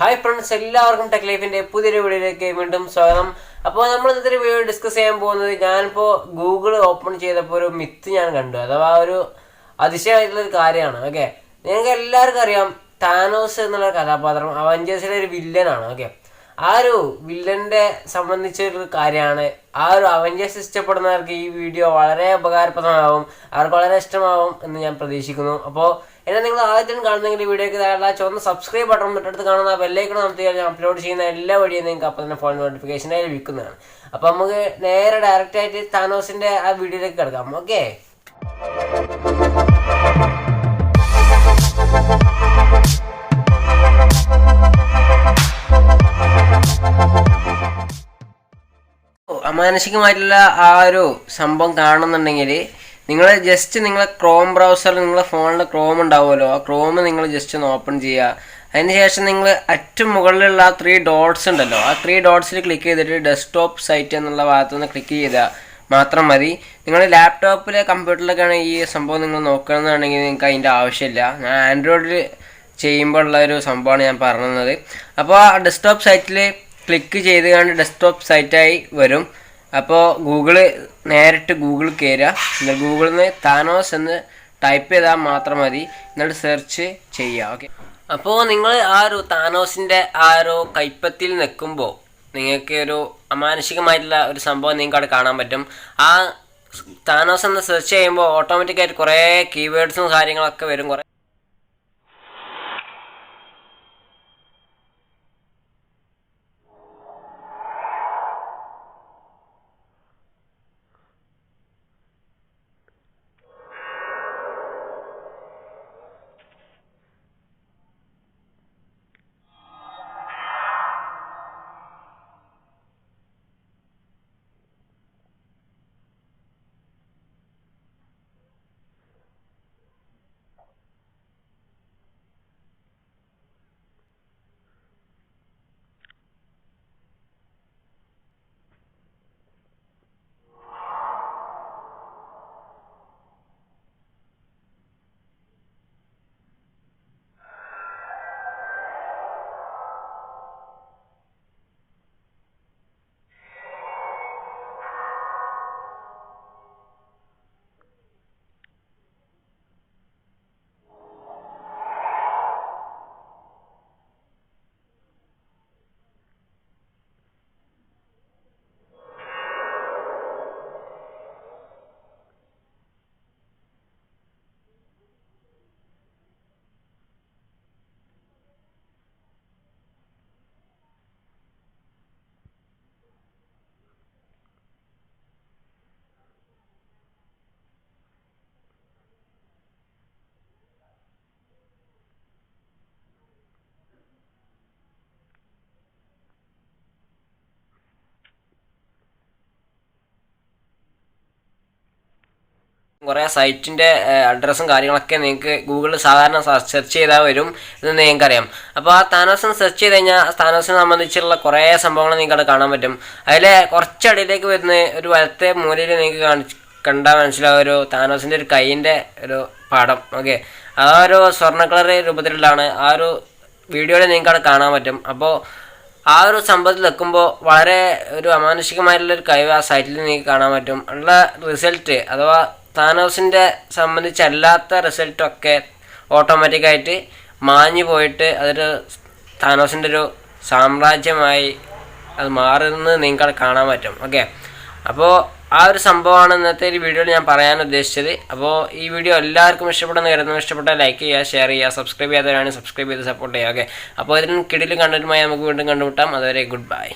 Hi friends, എല്ലാവർക്കും tech ലൈഫിൻ്റെ പുതിയൊരു വീഡിയോയിലേക്ക് വീണ്ടും സ്വാഗതം. അപ്പോൾ നമ്മൾ ഇന്നത്തെ വീഡിയോ ഡിസ്കസ് ചെയ്യാൻ പോകുന്നത്, ഞാനിപ്പോൾ ഗൂഗിൾ ഓപ്പൺ ചെയ്തപ്പോൾ ഒരു മിത്ത് ഞാൻ കണ്ടു, അഥവാ ഒരു അതിശയമായിട്ടുള്ളൊരു കാര്യമാണ്. ഓക്കെ, നിങ്ങൾക്ക് എല്ലാവർക്കും അറിയാം, താനോസ് എന്നുള്ള കഥാപാത്രം അവഞ്ചേഴ്സിലെ ഒരു വില്ലനാണ്. ഓക്കെ, ആ ഒരു വില്ലൻ്റെ സംബന്ധിച്ചൊരു കാര്യമാണ്. ആ ഒരു അവഞ്ചേഴ്സ് ഇഷ്ടപ്പെടുന്നവർക്ക് ഈ വീഡിയോ വളരെ ഉപകാരപ്രദമാകും, അവർക്ക് വളരെ ഇഷ്ടമാവും എന്ന് ഞാൻ പ്രതീക്ഷിക്കുന്നു. അപ്പോൾ എന്നെ നിങ്ങൾ ആദ്യമായിട്ടും കാണുന്നെങ്കിൽ ഈ വീഡിയോക്ക് താഴെ ചുവന്ന സബ്സ്ക്രൈബ് ബട്ടൺ തൊട്ടടുത്ത് കാണുന്ന ബെല്ലൈക്കൺ അമർത്തിയാൽ ഞാൻ അപ്ലോഡ് ചെയ്യുന്ന എല്ലാ വീഡിയോയും നിങ്ങൾക്ക് അപ്പോൾ തന്നെ ഫോൺ നോട്ടിഫിക്കേഷനായി ലഭിക്കുന്നതാണ്. അപ്പോൾ നമുക്ക് നേരെ ഡയറക്റ്റായിട്ട് താനോസിൻ്റെ ആ വീഡിയോയിലേക്ക് കിടക്കാം. ഓക്കെ, അമാനുഷികമായിട്ടുള്ള ആ ഒരു സംഭവം കാണുന്നുണ്ടെങ്കിൽ നിങ്ങൾ ജസ്റ്റ് നിങ്ങളെ ക്രോം ബ്രൗസറിൽ നിങ്ങളെ ഫോണിൽ ക്രോം ഉണ്ടാവുമല്ലോ, ആ ക്രോം നിങ്ങൾ ജസ്റ്റ് ഒന്ന് ഓപ്പൺ ചെയ്യുക. അതിനുശേഷം നിങ്ങൾ ഏറ്റവും മുകളിലുള്ള ആ 3 ഡോട്ട്സ് ഉണ്ടല്ലോ, ആ 3 ഡോട്ട്സിൽ ക്ലിക്ക് ചെയ്തിട്ട് ഡെസ്ക്ടോപ്പ് സൈറ്റ് എന്നുള്ള ഭാഗത്തു നിന്ന് ക്ലിക്ക് ചെയ്താൽ മാത്രം മതി. നിങ്ങൾ ലാപ്ടോപ്പിലെ കമ്പ്യൂട്ടറിലൊക്കെയാണ് ഈ സംഭവം നിങ്ങൾ നോക്കണമെന്നാണെങ്കിൽ നിങ്ങൾക്ക് അതിൻ്റെ ആവശ്യമില്ല. ഞാൻ ആൻഡ്രോയിഡിൽ ചെയ്യുമ്പോൾ ഉള്ള ഒരു സംഭവമാണ് ഞാൻ പറഞ്ഞത്. അപ്പോൾ ആ ഡെസ്ക്ടോപ്പ് സൈറ്റിൽ ക്ലിക്ക് ചെയ്ത് കണ്ട് ഡെസ്ക്ടോപ്പ് സൈറ്റായി വരും. അപ്പോൾ നേരിട്ട് ഗൂഗിൾ കയറുക, എന്നിട്ട് ഗൂഗിളിൽ നിന്ന് താനോസ് എന്ന് ടൈപ്പ് ചെയ്താൽ മാത്രം മതി, എന്നിട്ട് സെർച്ച് ചെയ്യുക. ഓക്കെ, അപ്പോൾ നിങ്ങൾ ആ ഒരു താനോസിൻ്റെ ആ ഒരു കൈപ്പത്തിൽ നിൽക്കുമ്പോൾ നിങ്ങൾക്ക് ഒരു അമാനുഷികമായിട്ടുള്ള ഒരു സംഭവം നിങ്ങൾക്ക് അവിടെ കാണാൻ പറ്റും. ആ താനോസ് എന്ന് സെർച്ച് ചെയ്യുമ്പോൾ ഓട്ടോമാറ്റിക്കായിട്ട് കുറേ കീവേഡ്സും കാര്യങ്ങളൊക്കെ വരും. കുറേ സൈറ്റിൻ്റെ അഡ്രസ്സും കാര്യങ്ങളൊക്കെ നിങ്ങൾക്ക് ഗൂഗിളിൽ സാധാരണ സെർച്ച് ചെയ്താൽ വരും എന്ന് നിങ്ങൾക്കറിയാം. അപ്പോൾ ആ താനോസിന് സെർച്ച് ചെയ്ത് കഴിഞ്ഞാൽ താനോസിനെ സംബന്ധിച്ചുള്ള കുറേ സംഭവങ്ങൾ നിങ്ങൾക്ക് കാണാൻ പറ്റും. അതിൽ കുറച്ചടിയിലേക്ക് വരുന്ന ഒരു വലത്തെ മൂലയിൽ നിങ്ങൾക്ക് കണ്ടാൽ മനസ്സിലാവും ഒരു താനോസിൻ്റെ ഒരു കൈയിൻ്റെ ഒരു പടം. ഓക്കെ, ആ ഒരു സ്വർണ്ണ കളർ രൂപത്തിലുള്ളതാണ്. ആ ഒരു വീഡിയോയിൽ നിങ്ങൾക്ക് അവിടെ കാണാൻ പറ്റും. അപ്പോൾ ആ ഒരു സംഭവത്തിൽ വെക്കുമ്പോൾ വളരെ ഒരു അമാനുഷികമായിട്ടുള്ളൊരു കഴിവ് ആ സൈറ്റിൽ നിങ്ങൾക്ക് കാണാൻ പറ്റും. ഉള്ള റിസൾട്ട് അഥവാ താനോസിൻ്റെ സംബന്ധിച്ചല്ലാത്ത റിസൾട്ടൊക്കെ ഓട്ടോമാറ്റിക്കായിട്ട് മാഞ്ഞു പോയിട്ട് അതൊരു താനോസിൻ്റെ ഒരു സാമ്രാജ്യമായി അത് മാറുന്നത് നിങ്ങൾക്ക് കാണാൻ പറ്റും. ഓക്കെ, അപ്പോൾ ആ ഒരു സംഭവമാണ് ഇന്നത്തെ ഒരു വീഡിയോയിൽ ഞാൻ പറയാൻ ഉദ്ദേശിച്ചത്. അപ്പോൾ ഈ വീഡിയോ എല്ലാവർക്കും ഇഷ്ടപ്പെടുന്ന കരുതുന്നു. ഇഷ്ടപ്പെട്ടാൽ ലൈക്ക് ചെയ്യുക, ഷെയർ ചെയ്യുക, സബ്സ്ക്രൈബ് ചെയ്യാത്തവരാണെങ്കിൽ സബ്സ്ക്രൈബ് ചെയ്ത് സപ്പോർട്ട് ചെയ്യുക. ഓക്കെ, അപ്പോൾ ഇതിന് കിടിലും കണ്ടന്റുമായി നമുക്ക് വീണ്ടും കണ്ടുമുട്ടാം. അതുവരെ ഗുഡ് ബൈ.